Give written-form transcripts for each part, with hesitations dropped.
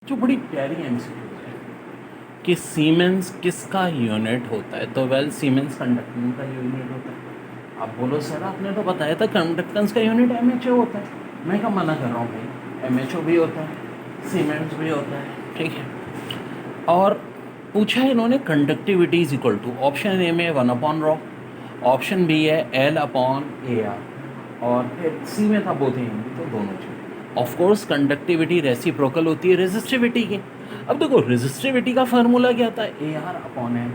जो बड़ी प्यारी एमसीक्यू है कि सीमेंस किसका यूनिट होता है। तो वेल सीमेंस कंडक्टेंस का यूनिट होता है। आप बोलो सर आपने तो बताया था कंडक्टेंस का यूनिट एमएचओ होता है। मैं क्या मना कर रहा हूँ भाई, एमएचओ भी होता है, सीमेंस भी होता है, ठीक है। और पूछा है इन्होंने conductivity is equal to, option A में 1/ρ, ऑप्शन बी है L/AR, और फिर सी में था बोथ एंड, तो दोनों चीज़। ऑफ कोर्स कंडक्टिविटी रेसिप्रोकल होती है रेजिस्टिविटी की। अब देखो रेजिस्टिविटी का फार्मूला क्या था, AR/N।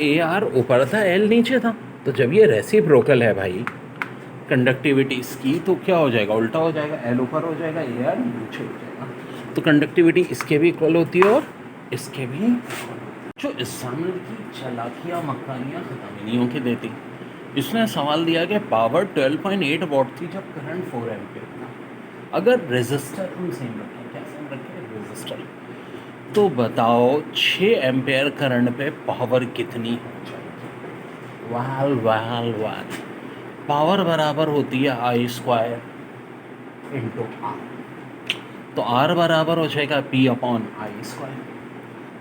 AR ऊपर था, L नीचे था। तो जब ये रेसिप्रोकल है भाई कंडक्टिविटी इसकी, तो क्या हो जाएगा, उल्टा हो जाएगा, L ऊपर हो जाएगा, AR नीचे हो जाएगा। तो कंडक्टिविटी इसके भी इक्वल होती है और इसके भी। जो एग्जामिनर की चालाकियाँ मक्कानियाँ ख़त्म ही नहीं होके देती। इसने सवाल दिया कि पावर 12.8 वॉट थी जब करंट 4 एम्पियर था। अगर रेजिस्टर हम सेम रखें, क्या सेम रखें, रेजिस्टर, तो बताओ 6 एम्पियर करंट पे पावर कितनी हो जाएगी। वाल वाल वाल, पावर बराबर होती है I² इंटू R। तो R बराबर हो जाएगा P/I²।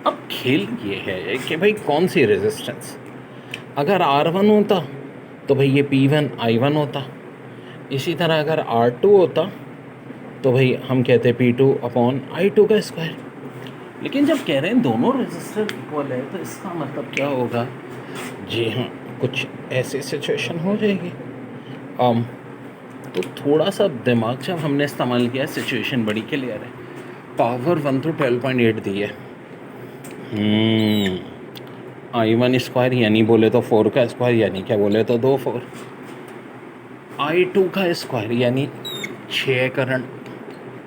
अब खेल ये है कि भाई कौन सी रेजिस्टेंस, अगर R1 होता तो भाई ये P1I1 होता, इसी तरह अगर R2 होता तो भाई हम कहते P2/I2 का स्क्वायर। लेकिन जब कह रहे हैं दोनों रेजिस्टर इक्वल है तो इसका मतलब क्या होगा, जी हाँ कुछ ऐसी सिचुएशन हो जाएगी। तो थोड़ा सा दिमाग जब हमने इस्तेमाल किया, सिचुएशन बड़ी क्लियर है। पावर 1 तो 12.8 दी है, I1² यानी बोले तो 4 का स्क्वायर, यानी क्या बोले तो 2 4, I2 का स्क्वायर यानी 6 करंट,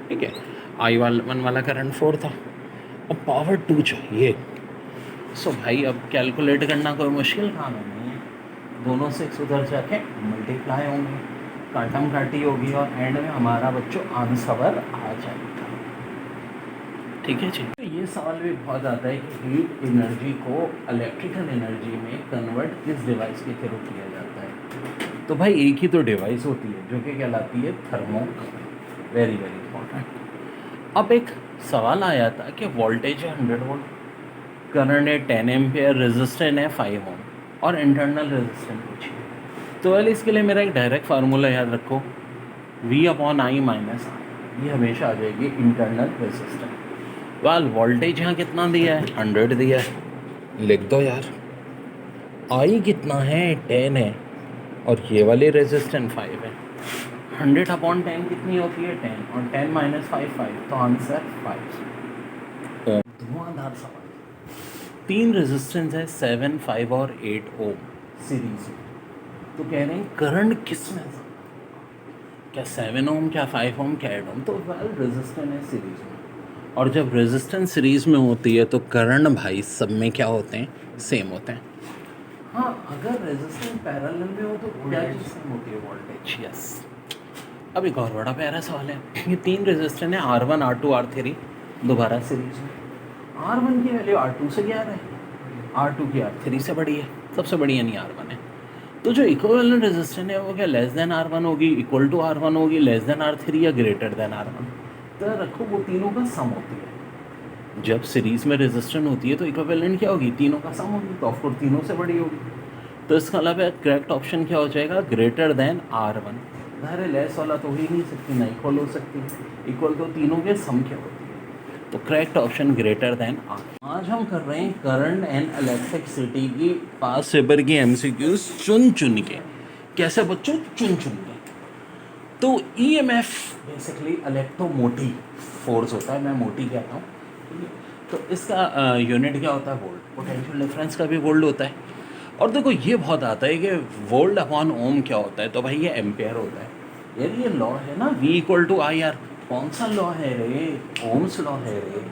ठीक है। I1 वाला करंट 4 था और पावर 2 चाहिए। सो भाई अब कैलकुलेट करना कोई मुश्किल काम नहीं है, दोनों से उधर जाके मल्टीप्लाई होंगे, काटम काटी होगी और एंड में हमारा बच्चों आंसर आ जाएगा, ठीक है जी। तो ये सवाल भी बहुत आता है कि हीट एनर्जी को इलेक्ट्रिकल एनर्जी में कन्वर्ट किस डिवाइस के थ्रू किया जाता है। तो भाई एक ही तो डिवाइस होती है जो कि कहलाती है थर्मोकपल, वेरी वेरी इंपॉर्टेंट। अब एक सवाल आया था कि वोल्टेज है 100 वोल्ट, करंट है 10 एम्पियर, रेजिस्टेंस है 5 ओम और इंटरनल रेजिस्टेंस पूछिए। तो वेल इसके लिए मेरा एक डायरेक्ट फार्मूला याद रखो, V/I माइनस R, ये हमेशा आ जाएगी इंटरनल रेजिस्टेंस। वेल वोल्टेज यहाँ कितना दिया है, 100 दिया है, लिख दो यार। I कितना है, 10 है, और ये वाली रेजिस्टेंस 5 है। 100/10 कितनी होती है, 10, और 10 - 5 5, तो आंसर 5 ओम। धुआंधार सवाल। 3 रेजिस्टेंस है 7 5 और 8 ओम सीरीज में। तो कह रहे हैं करंट किसमें, क्या 7 ओम, क्या 5 ओम, क्या 8 ओम। तो वेल रेजिस्टेंस है सीरीज में, और जब रेजिस्टेंस सीरीज में होती है तो करंट भाई सब में क्या होते हैं, सेम होते हैं। हाँ अगर रेजिस्टेंस पैरेलल में हो तो क्या चीज़ सेम होती है, वोल्टेज। यस। अब एक और बड़ा प्यारा सवाल है, ये 3 रेजिस्टेंस है R1 R2 R3, दोबारा सीरीज में। R1 की वैल्यू R2 से ज़्यादा है, R2 की R3 से बड़ी है, सबसे बड़ी यानी R1 है। तो जो इक्विवेलेंट रेजिस्टेंस है वो क्या लेस देन R1 होगी, इक्वल टू R1 होगी, लेस देन R3 या ग्रेटर देन R1। तो रखो वो तीनों का सम होती है। जब सीरीज में रेजिस्टेंस होती है तो इक्विवेलेंट क्या होगी, तीनों का सम होगी, तो ऑफकोर्स तीनों से बड़ी होगी। तो इसका अलावा करेक्ट ऑप्शन क्या हो जाएगा, ग्रेटर देन R1। अरे लेस वाला तो हो ही नहीं सकती, ना इक्वल हो सकती, इक्वल तो तीनों के सम क्या होती है। तो correct option greater than R। आज हम कर रहे हैं करंट एंड इलेक्ट्रिसिटी की पास्ट पेपर की एमसीक्यूज चुन चुन के। कैसे बच्चों, चुन चुन के। तो EMF बेसिकली इलेक्ट्रोमोटिव फोर्स होता है, मैं मोटी कहता हूँ। तो इसका यूनिट क्या होता है, वोल्ट। पोटेंशियल डिफरेंस का भी वोल्ट होता है। और देखो ये बहुत आता है कि वोल्ट अपॉन ओम क्या होता है, तो भाई ये एम्पेयर होता है। यार ये लॉ है ना V/IR, कौन सा लॉ है रे, ओम्स लॉ है रे।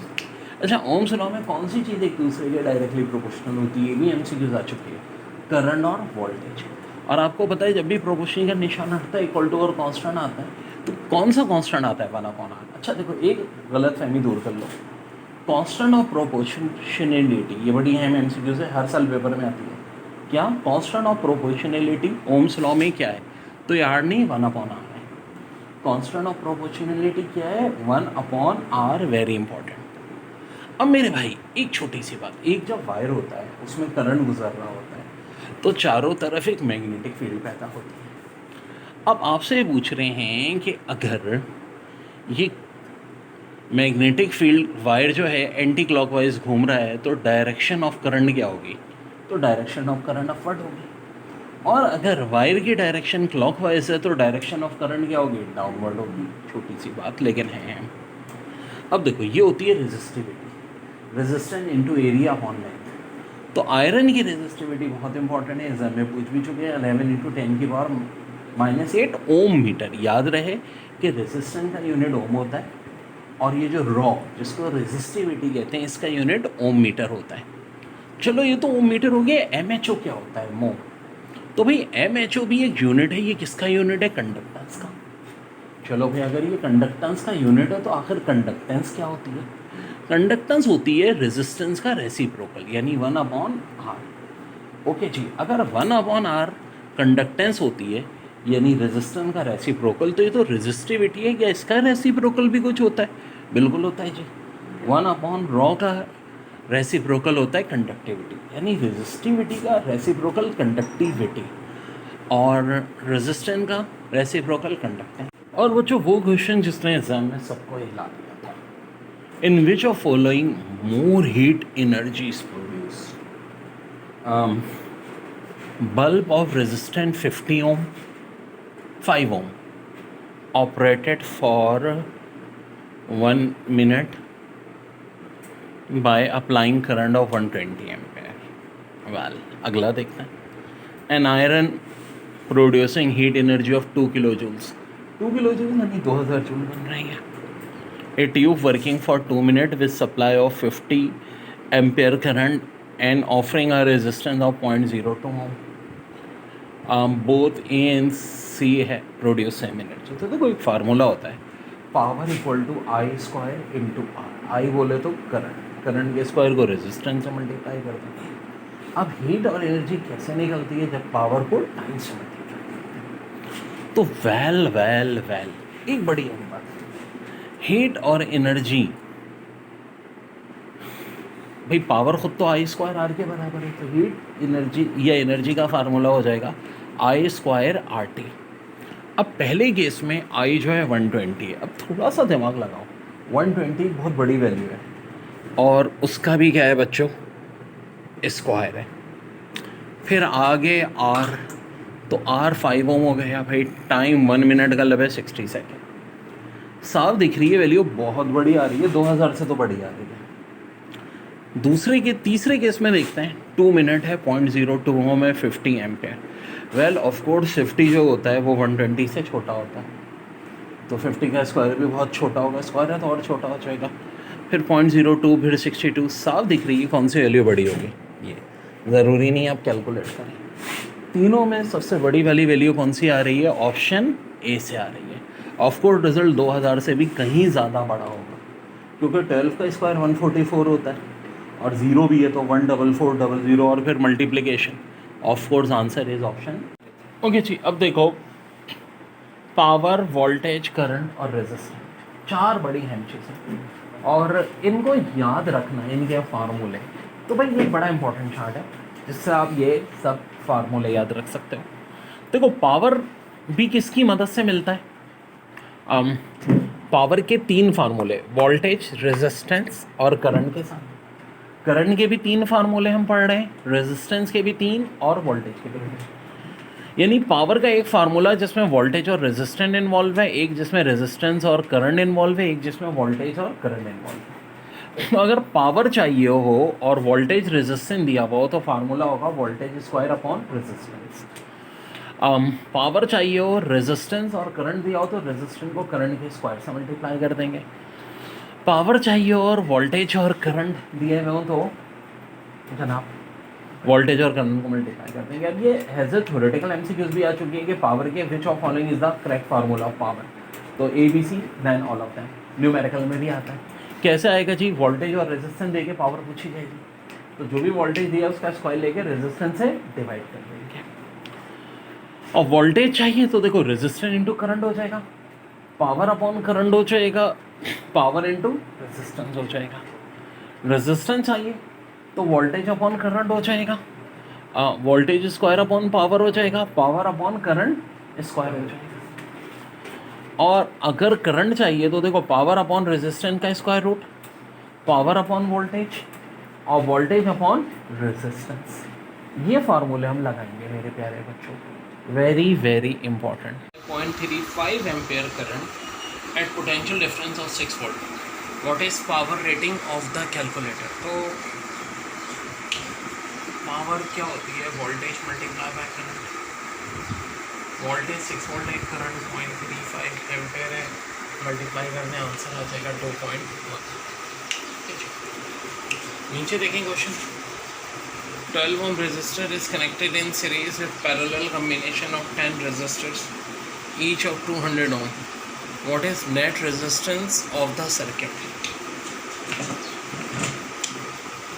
अच्छा ओम्स लॉ में कौन सी चीज़ एक दूसरे के डायरेक्टली प्रोपोर्शनल होती है, ये भी MCQs आ चुकी है, करंट और वोल्टेज। और आपको पता है जब भी प्रोपोर्शनिंग का निशान हटता है इक्वल टू और कांस्टेंट आता है, तो कौन सा कांस्टेंट आता है, वाला कौन आता है। अच्छा देखो एक गलत फहमी दूर कर लो, कांस्टेंट ऑफ प्रोपोर्शनलिटी, ये बड़ी अहम MCQ से हर साल पेपर में आती है। क्या constant of proportionality Ohm's law में क्या है, तो यार नहीं 1/R है। कांस्टेंट ऑफ प्रोपोर्शनैलिटी क्या है, 1/r, वेरी इंपॉर्टेंट। अब मेरे भाई एक छोटी सी बात, एक जब वायर होता है उसमें करंट गुजर रहा होता है तो चारों तरफ एक मैग्नेटिक फील्ड पैदा होती है। अब आपसे पूछ रहे हैं कि अगर ये मैग्नेटिक फील्ड वायर जो है एंटी क्लॉकवाइज घूम रहा है तो डायरेक्शन ऑफ करंट क्या होगी, तो डायरेक्शन ऑफ करंट अपवर्ड होगी। और अगर वायर की डायरेक्शन क्लॉकवाइज है तो डायरेक्शन ऑफ करंट क्या होगी, डाउनवर्ड होगी। छोटी सी बात लेकिन है। अब देखो ये होती है resistivity, resistance into area upon length. तो आयरन की रेजिस्टिविटी बहुत इंपॉर्टेंट है, एग्जाम में पूछ भी चुके हैं, 11 × 10⁻⁻8 ओम मीटर। याद रहे कि रेजिस्टेंस का यूनिट ओम होता है और ये जो रॉ जिसको रेजिस्टिविटी कहते हैं इसका यूनिट ओम मीटर होता है। चलो ये तो ओम मीटर हो गया, एमएचओ क्या होता है, मो। तो भाई एमएचओ भी एक यूनिट है, ये किसका यूनिट है, कंडक्टेंस का। चलो भाई अगर ये कंडक्टेंस का यूनिट है तो आखिर कंडक्टेंस क्या होती है, कंडक्टेंस होती है रेजिस्टेंस का रेसिप्रोकल यानी 1/r। ओके जी, अगर 1/r कंडक्टेंस होती है यानी रेजिस्टेंस का रेसिप्रोकल, तो ये तो रेजिस्टिविटी है, क्या इसका रेसिप्रोकल भी कुछ होता है, बिल्कुल होता है जी। 1/ρ का रेसिप्रोकल होता है कंडक्टिविटी, यानी रेजिस्टिविटी का रेसिप्रोकल कंडक्टिविटी और रेजिस्टेंस का रेसिप्रोकल कंडक्टेंस। और बच्चों वो क्वेश्चन जिसने एग्जाम में सबको हिला दिया था, in which of following more heat energy is produced, bulb of resistance 50 ohm 5 ohm operated for 1 minute by applying current of 120 ampere. Well, अगला देखते हैं, an iron producing heat energy of 2 kilojoules 2 kilojoules यानी 2000 joule बन रही है। A tube working for 2 minutes with supply of 50 ampere current and offering a resistance of 0.02 ohm. Both A and C है produce same energy. तो देखो एक formula होता है, power equal to I square into R. I बोले तो current, current के square को रेजिस्टेंस से मल्टीप्लाई कर दें। अब हीट और एनर्जी कैसे निकलती है, जब पावर को टाइम से मल्टीप्लाई करते हैं। तो वेल एक बड़ी अहम बात है, हीट और एनर्जी, भाई पावर खुद तो आई स्क्वायर आर के बराबर है, तो हीट एनर्जी या एनर्जी का फार्मूला हो जाएगा आई स्क्वायर आर टी। अब पहले केस में आई जो है 120 है, अब थोड़ा सा दिमाग लगाओ, 120 बहुत बड़ी वैल्यू है और उसका भी क्या है बच्चों, स्क्वायर है। फिर आगे आर, तो आर 5 ओम हो गया भाई, टाइम 1 मिनट का लब है 60 सेकेंड। साफ दिख रही है वैल्यू, बहुत बड़ी आ रही है, 2000 से तो बड़ी आ रही है। तीसरे केस में देखते हैं, 2 मिनट है, 0.02 ओम है, 50 एम्पेयर। वेल ऑफ कोर्स 50 जो होता है वो 120 से छोटा होता है, तो 50 का स्क्वायर भी बहुत छोटा होगा, स्क्वायर है तो और छोटा हो जाएगा। फिर 0.02, फिर 62। साफ दिख रही है कौन सी वैल्यू बड़ी होगी, ये ज़रूरी नहीं आप कैलकुलेट करें। तीनों में सबसे बड़ी वाली वैल्यू कौन सी आ रही है, ऑप्शन ए से आ रही है। ऑफ कोर्स रिजल्ट 2000 से भी कहीं ज़्यादा बड़ा होगा, क्योंकि 12 का स्क्वायर 144 होता है और ज़ीरो भी है तो 14400 और फिर multiplication. Of course answer is option. Okay जी, अब देखो पावर, वोल्टेज, करंट और रेजिस्टेंस, 4 बड़ी अहम चीज़ें और इनको याद रखना, इनके फार्मूले। तो भाई ये बड़ा इंपॉर्टेंट चार्ट है जिससे आप ये सब फार्मूले याद रख सकते हो। देखो पावर भी किसकी मदद से मिलता है, पावर के 3 फार्मूले, वोल्टेज, रेजिस्टेंस और करंट के साथ। करंट के भी 3 फार्मूले हम पढ़ रहे हैं, रेजिस्टेंस के भी 3 और वोल्टेज के भी 3। यानी पावर का एक फार्मूला जिसमें वोल्टेज और रेजिस्टेंस इन्वॉल्व है, एक जिसमें रेजिस्टेंस और करंट इन्वॉल्व है, एक जिसमें वोल्टेज और करंट इन्वॉल्व है। अगर पावर चाहिए हो और वोल्टेज रेजिस्टेंस दिया हुआ हो तो फार्मूला होगा voltage square upon resistance. Power चाहिए हो, रेजिस्टेंस और करंट दिया हो तो रेजिस्टेंस को करंट के स्क्वायर से मल्टीप्लाई कर देंगे। पावर चाहिए और वोल्टेज और करंट दिए हुए हो तो जनाब वोल्टेज और करंट को मल्टीप्लाई कर देंगे। अब ये हैज़ अ थ्योरेटिकल एमसीक्यूज भी आ चुकी है कि पावर के which of following is the correct formula of power, तो A B C then all of them. Numerical में भी आता है, कैसे आएगा जी, वोल्टेज और रेजिस्टेंस देके पावर पूछी जाएगी, तो जो भी वोल्टेज दिया उसका स्क्वायर लेके रेजिस्टेंस से डिवाइड कर देंगे। और वोल्टेज चाहिए तो देखो रेजिस्टेंस इंटू करंट हो जाएगा, पावर अपॉन करंट हो जाएगा, पावर इनटू रेजिस्टेंस हो जाएगा। रेजिस्टेंस चाहिए तो वोल्टेज अपॉन करंट हो जाएगा, वोल्टेज स्क्वायर अपॉन पावर हो जाएगा, पावर अपॉन करंट स्क्वायर हो जाएगा। और अगर करंट चाहिए तो देखो पावर अपॉन रेजिस्टेंस का square root, power upon voltage, और वोल्टेज अपॉन रेजिस्टेंस। ये फार्मूले हम लगाएंगे मेरे प्यारे बच्चों, very very important. 0.35 ampere current at potential difference of 6 volt, what is power rating of the calculator. तो पावर क्या होती है, voltage multiply by current. Voltage 6 volt है, करंट 0.35 एम्पेयर है, मल्टीप्लाई करने आंसर आ जाएगा 2.1। नीचे देखें question, 12 ohm resistor is connected in series with parallel combination of 10 resistors each of 200 ohm. What is net resistance of the circuit?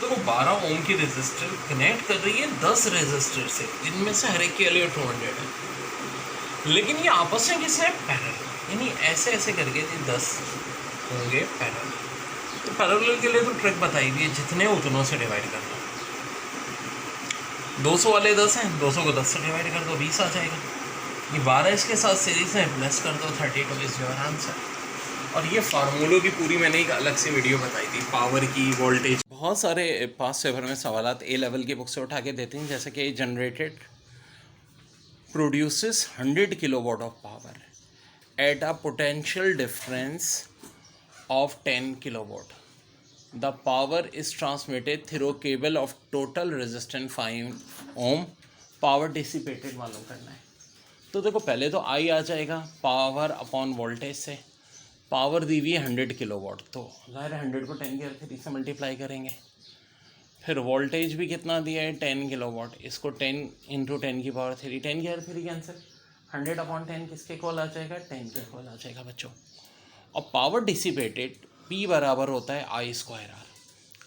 तो 12 ओम की resistor connect कर रही है 10 रेजिस्टर से, जिनमें से हर एक के लिए 200 है, लेकिन ये आपस में किससे पैरेलल, यानी ऐसे ऐसे करके ये 10 होंगे पैरेलल। तो पैरेलल के लिए तो ट्रिक बताई हुई है, जितने उतनों से डिवाइड कर लो। 200 वाले 10 हैं, 200 को 10 से डिवाइड कर दो, 20 आ जाएगा। ये 12 इसके साथ सीरीज में प्लस कर दो, 32 इज योर आंसर। और ये फार्मूलों की पूरी मैंने एक अलग से वीडियो बताई थी, पावर की, वोल्टेज। बहुत सारे पास पेपर में सवालात ए लेवल की बुक से उठा के देते हैं, जैसे कि generated produces 100 kilowatt of power at a potential difference of 10 kilowatt. The power is transmitted through cable of total resistance 5 ohm, power dissipated मालूम करना है। तो देखो पहले तो आई आ जाएगा पावर अपॉन वोल्टेज से, पावर दी हुई है 100 किलोवाट, तो ज़ाहिर है 100 को 10 की 3 से मल्टीप्लाई करेंगे। फिर वोल्टेज भी कितना दिया है 10 किलोवाट, इसको 10 इंटू 10 की पावर 3, 10 की 3 कैंसिल, 100 अपॉन 10 किसके इक्वल आ जाएगा, 10 के इक्वल आ जाएगा बच्चों। और पावर डिसिपेटेड P बराबर होता है आई स्क्वायर आर,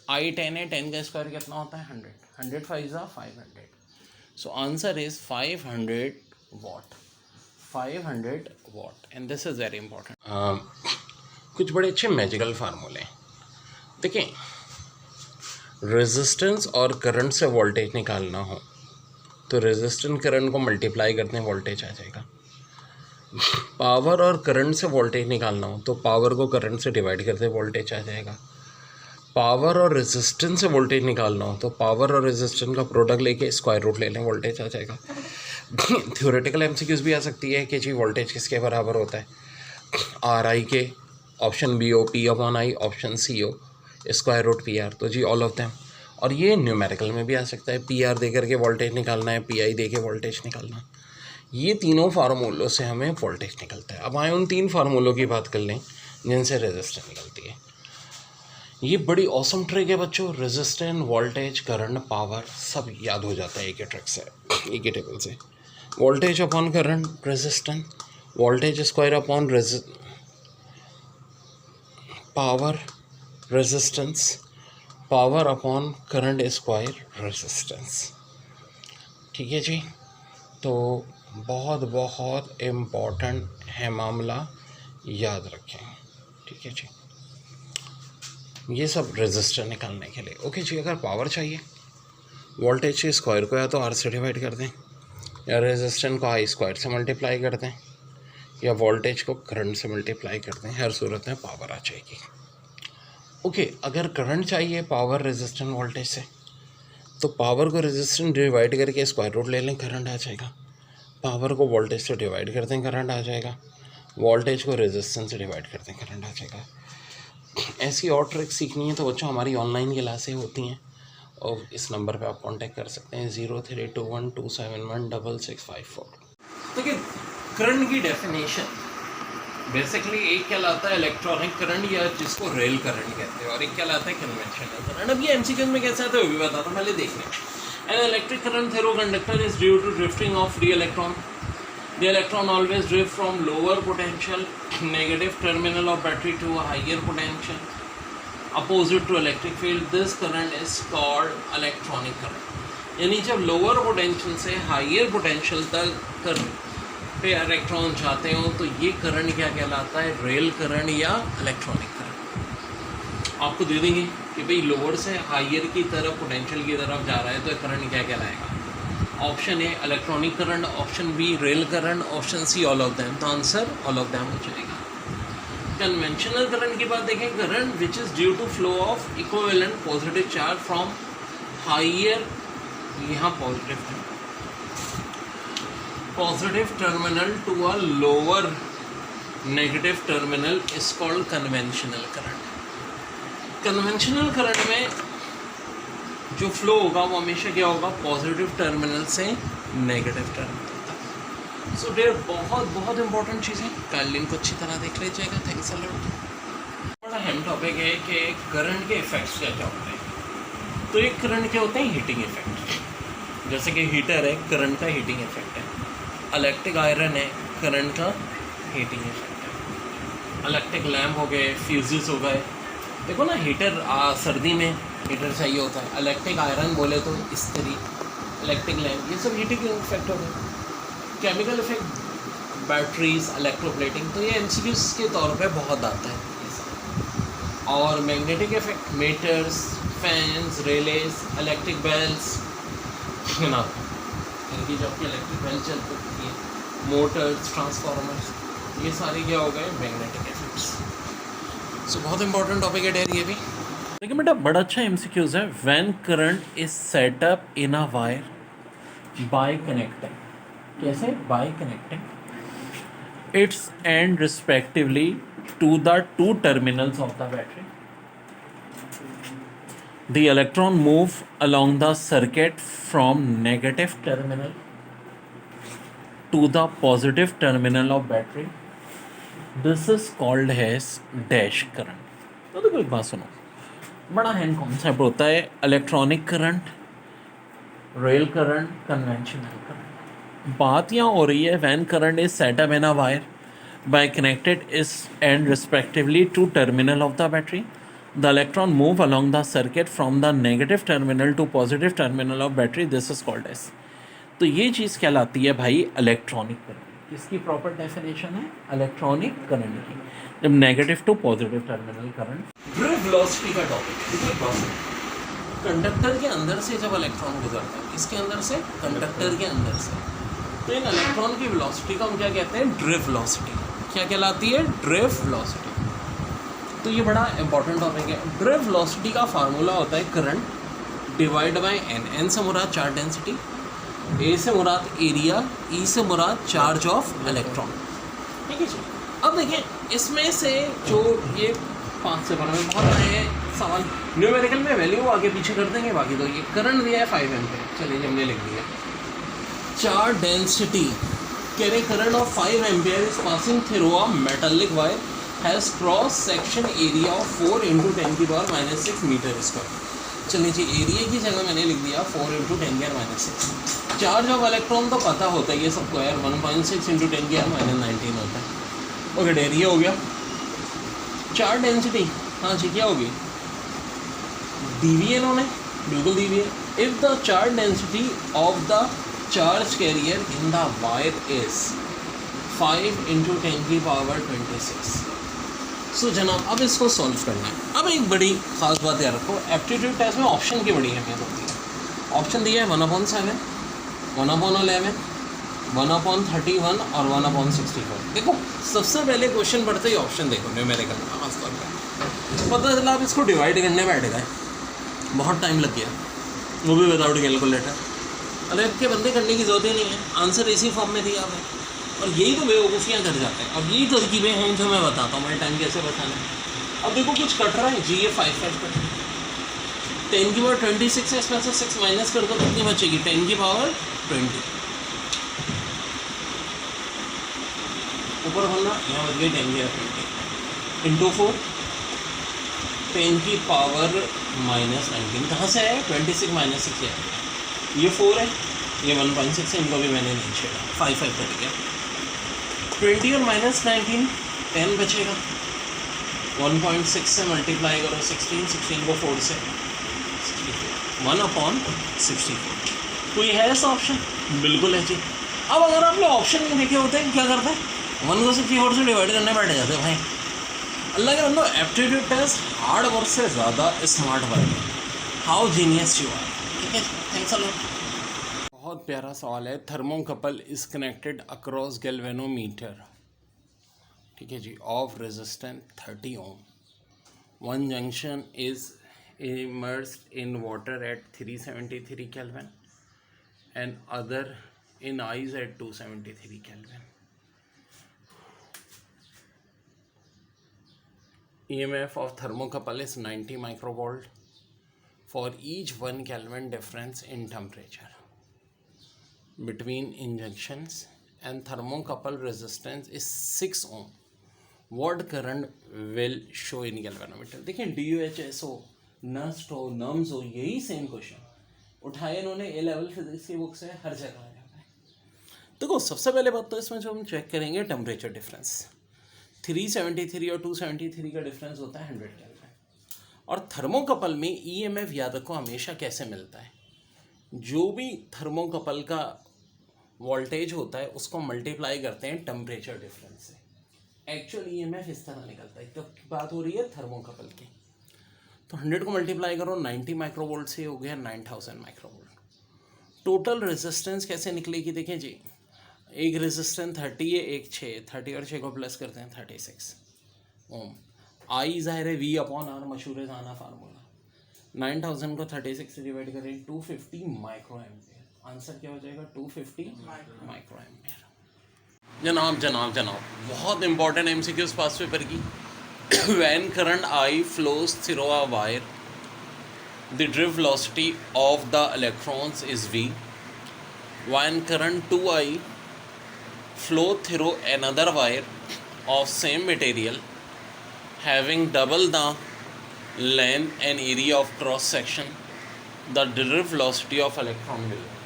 आई 10 है, 10 का स्क्वायर कितना होता है 100, 100 5 ज़ा 500, so answer is 500 watt, 500 watt, and this is very important. कुछ बड़े अच्छे मैजिकल फार्मूले देखें, रेजिस्टेंस और करंट से वोल्टेज निकालना हो तो रेजिस्टेंस करंट को मल्टीप्लाई करते हैं, वोल्टेज आ जाएगा। पावर और करंट से वोल्टेज निकालना हो तो पावर को करंट से डिवाइड करते वोल्टेज आ जाएगा। पावर और रेजिस्टेंस से वोल्टेज निकालना हो तो पावर और रेजिस्टेंस का प्रोडक्ट लेके स्क्वायर रूट ले लें, वोल्टेज आ जाएगा। थ्योरेटिकल एमसीक्यूज भी आ सकती है कि जी वोल्टेज किसके बराबर होता है, R I K, option B O P upon I, option C O square root P R, तो जी ऑल ऑफ देम। और ये न्यूमेरिकल में भी आ सकता है, पी आर दे करके वोल्टेज निकालना है, पी आई दे के वोल्टेज निकालना। ये तीनों फार्मूलों से हमें वोल्टेज निकलता है। अब आए उन 3 फार्मूलों की बात कर लें जिनसे रेजिस्टेंस निकलती है। ये बड़ी ऑसम ट्रिक है बच्चों, रेजिस्टेंस, वोल्टेज, करंट, पावर सब याद हो जाता है एक ही ट्रिक से, एक ही टेबल से। Voltage upon current resistance, voltage square upon power resistance, power upon current square resistance. ठीक है जी, तो बहुत बहुत इम्पॉर्टेंट है मामला, याद रखें। ठीक है जी, ये सब रेजिस्टर निकालने के लिए। ओके जी, अगर पावर चाहिए वोल्टेज के स्क्वायर को या तो आर से डिवाइड कर दें, या रेजिस्टेंस को आई स्क्वायर से मल्टीप्लाई कर दें, या वोल्टेज को करंट से मल्टीप्लाई कर दें, हर सूरत में पावर आ जाएगी। ओके, अगर करंट चाहिए पावर रेजिस्टेंस वोल्टेज से, तो पावर को रेजिस्टेंस डिवाइड करके स्क्वायर रूट ले लें, करंट आ जाएगा। पावर को वोल्टेज से डिवाइड कर दें, करंट आ जाएगा। वोल्टेज को रेजिस्टेंस से डिवाइड कर दें, करंट आ जाएगा। ऐसी और ट्रिक सीखनी है तो बच्चों हमारी ऑनलाइन क्लासें होती हैं, और इस नंबर पे आप कांटेक्ट कर सकते हैं 0321271665 देखिए करंट की डेफिनेशन बेसिकली एक कहलाता है इलेक्ट्रॉनिक करंट, या जिसको रेल करंट कहते हैं, और एक कहलाता है कन्वेंशनल करंट। अब ये एमसीक्यू में कैसे आता है वो भी बताता हूँ, पहले देख लें। An electric current through conductor is due to drifting of free electron. The electron always drift from lower potential negative terminal of battery to a higher potential opposite to electric field. This current is called electronic current. यानी जब lower potential से higher potential तक पे electron जाते हो तो ये current क्या कहलाता है, रेल करंट या इलेक्ट्रॉनिक करंट। आपको दे देंगे कि भाई लोअर से हायर की तरफ पोटेंशियल की तरफ जा रहा है तो करंट क्या कहलाएगा। Option A electronic current, option B rail current, option C all of them. तो आंसर ऑल ऑफ दैम हो जाएगा। कन्वेंशनल करंट की बात देखें, current which is due to flow of equivalent positive charge from higher, यहाँ positive terminal to a lower negative terminal is called conventional current. Conventional current में जो flow होगा वो हमेशा क्या होगा, पॉजिटिव टर्मिनल से नेगेटिव टर्मिनल तक। सो डेयर बहुत बहुत इंपॉर्टेंट चीज़ें, कल इनको अच्छी तरह देख लीजिएगा। Thanks a lot. बड़ा अहम टॉपिक है कि करंट के इफेक्ट्स क्या क्या होते हैं। तो एक करंट के होते हैं हीटिंग इफेक्ट, जैसे कि हीटर है, करंट का हीटिंग इफेक्ट है। इलेक्ट्रिक आयरन है, करंट का हीटिंग इफेक्ट है। इलेक्ट्रिक लैम्प हो गए, फ्यूजेस हो गए। देखो ना हीटर सर्दी में हीटर चाहिए होता है। इलेक्ट्रिक आयरन बोले तो इस्त्री, इलेक्ट्रिक लैम्प, ये सब हीटिंग इफेक्ट हो गए। केमिकल इफेक्ट, बैटरीज, इलेक्ट्रोप्लेटिंग, तो ये एमसीक्यूज के तौर पे बहुत आता है ये सब। और magnetic effect, meters, fans, relays, electric bells ना, इनकी जबकि इलेक्ट्रिक बेल चलती है, मोटर्स, ट्रांसफार्मर्स, ये सारे क्या हो गए, मैग्नेटिक इफेक्ट्स। सो बहुत इंपॉर्टेंट टॉपिक है डेयर ये भी। देखिए बेटा बड़ा अच्छा एमसीक्यूज है। When current is set up in a wire by connecting, कैसे, by connecting its end respectively to the two terminals of the battery, the electron move along the circuit from negative terminal to the positive terminal of battery. This is called as dash current. तो देखो एक बात सुनो, बड़ा hand concept होता है electronic current, rail current, conventional current. बात यहाँ हो रही है when current is set up in a wire by connected is and respectively to terminal of the battery. The electron move along the circuit from the negative terminal to positive terminal of battery. This is called as. तो ये चीज़ कहलाती है भाई electronic current. इसकी proper definition है electronic current की, जब negative to positive terminal current. Drift velocity का टॉपिक, कंडक्टर के अंदर से जब इलेक्ट्रॉन गुजरता है, इसके अंदर से, कंडक्टर के अंदर से, तो इन इलेक्ट्रॉन की वेलोसिटी को हम क्या कहते हैं, ड्रिफ्ट वेलोसिटी। क्या कहलाती है, ड्रिफ्ट वेलोसिटी। तो ये बड़ा इंपॉर्टेंट टॉपिक है। ड्रिफ्ट वेलोसिटी का फार्मूला होता है current divide by n. N से मुराद चार्ज डेंसिटी, ए से मुराद एरिया, ई से मुराद चार्ज ऑफ इलेक्ट्रॉन। ठीक है जी। अब देखें इसमें से जो ये 5 से 12 में बहुत नए सवाल, न्यूमेरिकल में वैल्यू आगे पीछे कर देंगे, बाकी तो ये करंट दिया है 5 एम्पीयर, चलिए हमने लिख दिया। चार्ज डेंसिटी कह रहे current of 5 ampere is passing through a metallic wire has cross section area of 4 × 10⁻⁻6 meter square. चलिए जी, एरिया की जगह मैंने लिख दिया 4 × 10⁻⁻6। चार्ज ऑफ इलेक्ट्रॉन तो पता होता है ये सबको यार, 1.6 × 10⁻19 होता है। ओके डेयर, ये हो गया। चार्ज डेंसिटी, हाँ जी क्या होगी, दी हुई है इन्होंने, बिल्कुल दी हुई है। If the charge density of the charge carrier in the wire is 5 × 10⁻26। So जनाब अब इसको सॉल्व करना है। अब एक बड़ी ख़ास बात याद रखो, एप्टीट्यूड टेस्ट में ऑप्शन की बड़ी अहमियत होती है। ऑप्शन दिया है 1/7, 1/11, 1/31 और 1/64। देखो सबसे पहले क्वेश्चन पढ़ते ही ऑप्शन देखो, न्यूमेरिकल में खासतौर पर पता चला आप इसको डिवाइड करने बैठ गए, बहुत टाइम लग गया, वो भी विदाउट कैलकुलेटर। अरे के बंदे करने की ज़रूरत ही नहीं है, आंसर इसी फॉर्म में दिया है। और यही तो बेवकूफ़ियाँ कर जाते हैं। अब यही तरकीबें हैं जो मैं बताता हूँ, मैं टाइम कैसे बचाना है। अब देखो कुछ कट रहा है जी, ये 5 कट रहा है। 10⁻26 है, इसमें से 6 माइनस कर दो, कितनी बचेगी, 10⁻20। ऊपर होना यहाँ बच गई 10⁻20 इंटू 4, 10⁻⁻19। कहाँ से है, 26 - 6 है, ये 4 है, ये 1.6 है, इनको भी मैंने नहीं छेड़ा, 5 कट गया। 20 और -19 10 बचेगा, 1.6 से मल्टीप्लाई करो 16 को 4 से 64, 1/64। कोई है ऐसा ऑप्शन, बिल्कुल है जी। अब अगर आपने ऑप्शन में लिखे होते हैं क्या करते हैं, 1 को 64 से डिवाइड करने बैठ जाते हैं भाई। अल्लाह के बंदो, एप्टीट्यूड टेस्ट हार्ड वर्क से ज़्यादा स्मार्ट वर्क है। How genius you are. ठीक है, थैंक्स अ लॉट। बहुत प्यारा सवाल है। Thermocouple is connected across galvanometer, ठीक है जी, of resistance 30 ohm. One junction is immersed in water at 373 Kelvin and other in ice at 273 Kelvin. EMF of thermocouple is 90 microvolt for each 1 Kelvin difference in temperature between injunctions, and thermocouple resistance is 6 ohm. What current will show in galvanometer? देखिए DUHSO, Nernst हो, nums हो, यही same question उठाए इन्होंने ए level physics की book से, हर जगह आ जाता है। देखो सबसे पहले बात तो इसमें जो हम चेक करेंगे टेम्परेचर डिफरेंस, 373 और 273 का डिफरेंस होता है 100 केल्विन। और थर्मोकपल में ईएमएफ याद रखो हमेशा कैसे मिलता है, जो भी थर्मोकपल का वोल्टेज होता है उसको मल्टीप्लाई करते हैं टेम्परेचर डिफरेंस से। एक्चुअल ईएमएफ इस तरह निकलता है। तो बात हो रही है थर्मोकपल की, तो 100 को मल्टीप्लाई करो 90 माइक्रोवोल्ट से, हो गया 9000 माइक्रोवोल्ट। टोटल रेजिस्टेंस कैसे निकलेगी, देखें जी, एक रेजिस्टेंस 30 है, एक 6, 30 और 6 को प्लस करते हैं 36 ओम। आई ज़ाहिर है V अपॉन आर, मशहूर जाना फार्मूला। 9000 को 36 से डिवाइड करें 250 माइक्रो एम्पियर। आंसर क्या हो जाएगा 250 माइक्रो एम्पियर। जनाब जनाब जनाब, बहुत इंपॉर्टेंट MCQs पास पेपर की। When current I flows through a wire, the drift velocity of the electrons is v. When current 2I flow through another wire of same material having double the length and area of cross section, the drift velocity of electron will be।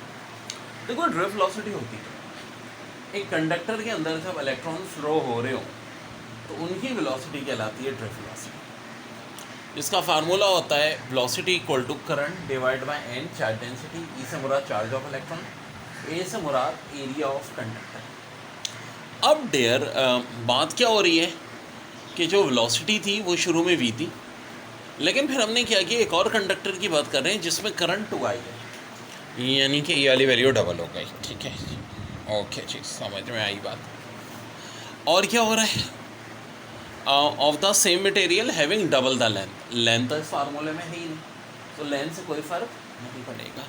देखो drift velocity होती है एक conductor के अंदर जब electron flow हो रहे हो तो उनकी वेलोसिटी कहलाती है ड्रिफ्ट वेलोसिटी। इसका फार्मूला होता है velocity equal to current divide by N, charge density. E से मुराद चार्ज ऑफ इलेक्ट्रॉन, ए से मुराद एरिया ऑफ कंडक्टर। अब डेयर बात क्या हो रही है कि जो वेलोसिटी थी वो शुरू में वी थी, लेकिन फिर हमने क्या किया, एक और कंडक्टर की बात कर रहे हैं जिसमें करंट 2I है, यानी कि ये वाली वैल्यू डबल हो गई। ठीक है, ओके जी, समझ में आई बात। और क्या हो रहा है, of the same material having double the length. Length तो इस फार्मूले में है ही नहीं, तो लेंथ से कोई फ़र्क नहीं पड़ेगा।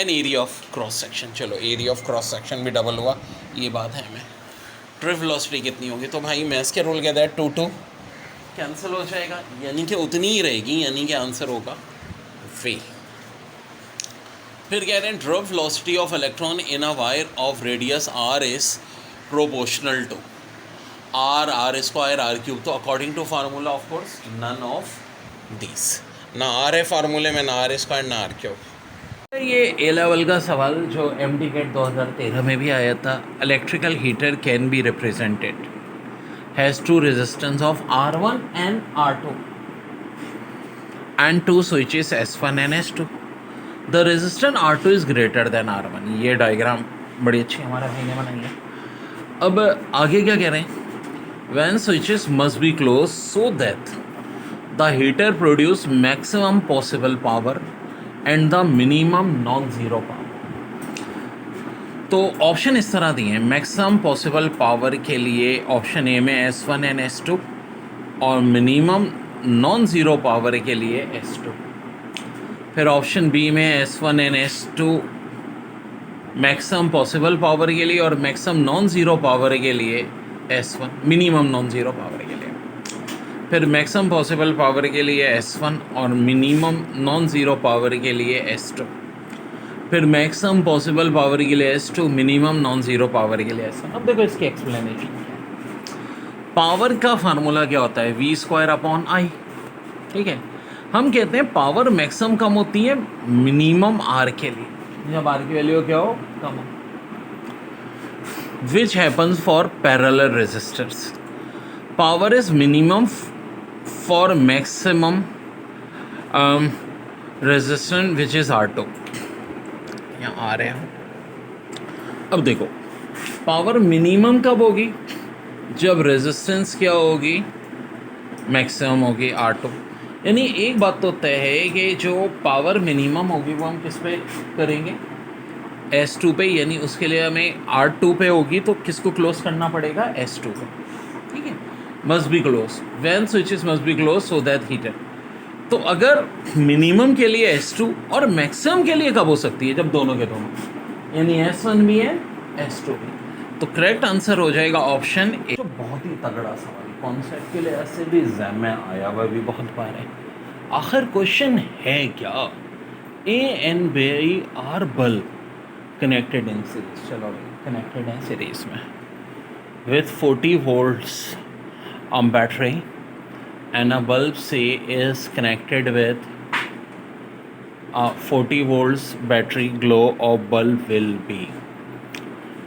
An area of cross section, चलो एरिया ऑफ क्रॉस सेक्शन भी डबल हुआ, ये बात है हमें। ड्रिफ्ट वेलोसिटी कितनी होगी, तो भाई मैथ्स के रूल कहता है 2 कैंसिल हो जाएगा, यानी कि उतनी ही रहेगी, यानी कि आंसर होगा वे। फिर कह रहे हैं drift velocity of electron in a wire of radius r is proportional to r square r cube. तो according to formula of course none of this, ना r है फार्मूले में, ना r स्क्वायर ना r क्यूब। ये ए लेवल का सवाल जो MTCAT 2013 में भी आया था। Electrical heater can be represented has 2 resistance of R1 and R2 and 2 switches S1 and S2। The resistance R2 is greater than R1। ये डायग्राम बड़ी अच्छी हमारा भाई ने बनाई है। अब आगे क्या कह रहे हैं, when switches must be closed so that the heater produce maximum possible power and the minimum non-zero power। तो ऑप्शन इस तरह दिए हैं, मैक्सिमम पॉसिबल पावर के लिए ऑप्शन ए में S1 एंड S2 और मिनिमम नॉन ज़ीरो पावर के लिए S2। फिर ऑप्शन बी में S1 and S2 maximum possible power के लिए और मैक्सिमम नॉन ज़ीरो पावर के लिए S1, minimum non zero power के लिए। फिर मैक्सिमम पॉसिबल पावर के लिए S1 और मिनिमम नॉन ज़ीरो पावर के लिए S2। फिर मैक्सिमम पॉसिबल पावर के लिए S2, minimum non zero power के लिए S1। अब देखो इसकी एक्सप्लेनेशन क्या है। पावर का फार्मूला क्या होता है, V स्क्वायर अपॉन I। ठीक है, हम कहते हैं पावर मैक्सिमम कम होती है मिनिमम R के लिए, जब R की वैल्यू क्या हो, कम हो। which happens for parallel resistors. Power is minimum for maximum resistance which is R2। यहाँ आ रहे हैं। अब देखो पावर मिनिमम कब होगी? जब रेजिस्टेंस क्या होगी? मैक्सिमम होगी R2। यानी एक बात तो तय है कि जो पावर मिनिमम होगी वो हम किस पे करेंगे? S2 पे, यानी उसके लिए हमें R2 पे होगी तो किसको क्लोज करना पड़ेगा? S2 पे, ठीक है। Must be close when switches must be close so that heater. तो अगर मिनिमम के लिए S2 और मैक्सिमम के लिए कब हो सकती है? जब दोनों के दोनों, यानी S1 भी है S2 भी। तो करेक्ट आंसर हो जाएगा ऑप्शन ए। जो बहुत ही तगड़ा सवाल कॉन्सेप्ट के लिए ऐसे भी एग्जाम में आया हुआ भी बहुत बार है। आखिर क्वेश्चन है क्या? A and B are bulb connected in series, चलो कनेक्टेड है सीरीज में with 40 volts battery and a bulb C is connected with a 40 volts battery, glow of bulb will be।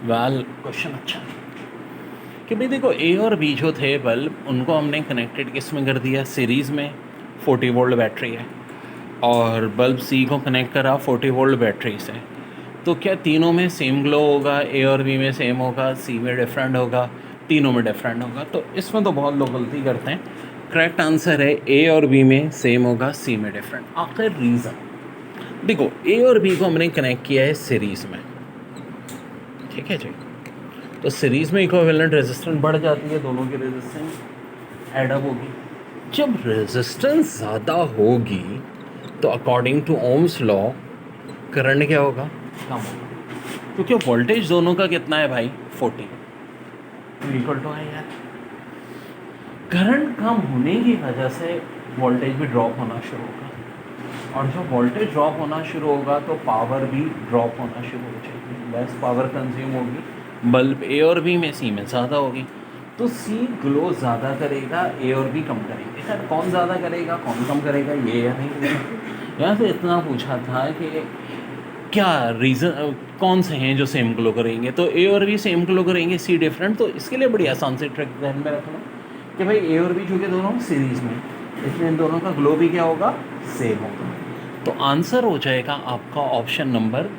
Well question अच्छा है कि भाई देखो ए और बी जो थे बल्ब, उनको हमने कनेक्टेड किस में कर दिया? सीरीज़ में। 40 वोल्ट बैटरी है और बल्ब सी को कनेक्ट करा 40 वोल्ट बैटरी से। तो क्या तीनों में सेम ग्लो होगा? ए और बी में सेम होगा, सी में डिफरेंट होगा, तीनों में डिफरेंट होगा? तो इसमें तो बहुत लोग गलती करते हैं। करेक्ट आंसर है ए और बी में सेम होगा, सी में डिफरेंट। आखिर रीज़न देखो, ए और बी को हमने कनेक्ट किया है सीरीज़ में, ठीक है जी। तो सीरीज़ में इक्विवेलेंट रेजिस्टेंस बढ़ जाती है, दोनों की रेजिस्टेंस एडअप होगी। जब रेजिस्टेंस ज़्यादा होगी तो according to Ohm's law current क्या होगा? कम होगा, क्योंकि वोल्टेज दोनों का कितना है भाई? 40 इक्वल टू है यार। करंट कम होने की वजह से वोल्टेज भी ड्रॉप होना शुरू होगा, और जब वोल्टेज ड्रॉप होना शुरू होगा तो पावर भी ड्रॉप होना शुरू हो जाएगी, लेस पावर कंज्यूम होगी। बल्ब ए और बी में सी में ज़्यादा होगी, तो सी ग्लो ज़्यादा करेगा, ए और बी कम करेंगे। सर कौन ज़्यादा करेगा कौन कम करेगा ये या नहीं? यहाँ से इतना पूछा था कि क्या रीज़न कौन से हैं जो सेम ग्लो करेंगे? तो ए और बी सेम ग्लो करेंगे, सी डिफरेंट। तो इसके लिए बड़ी आसान से ट्रिक ध्यान में रखना कि भाई ए और बी चूँकि दोनों सीरीज़ में, इसलिए इन दोनों का ग्लो भी क्या होगा? सेम होगा। तो आंसर हो जाएगा आपका ऑप्शन नंबर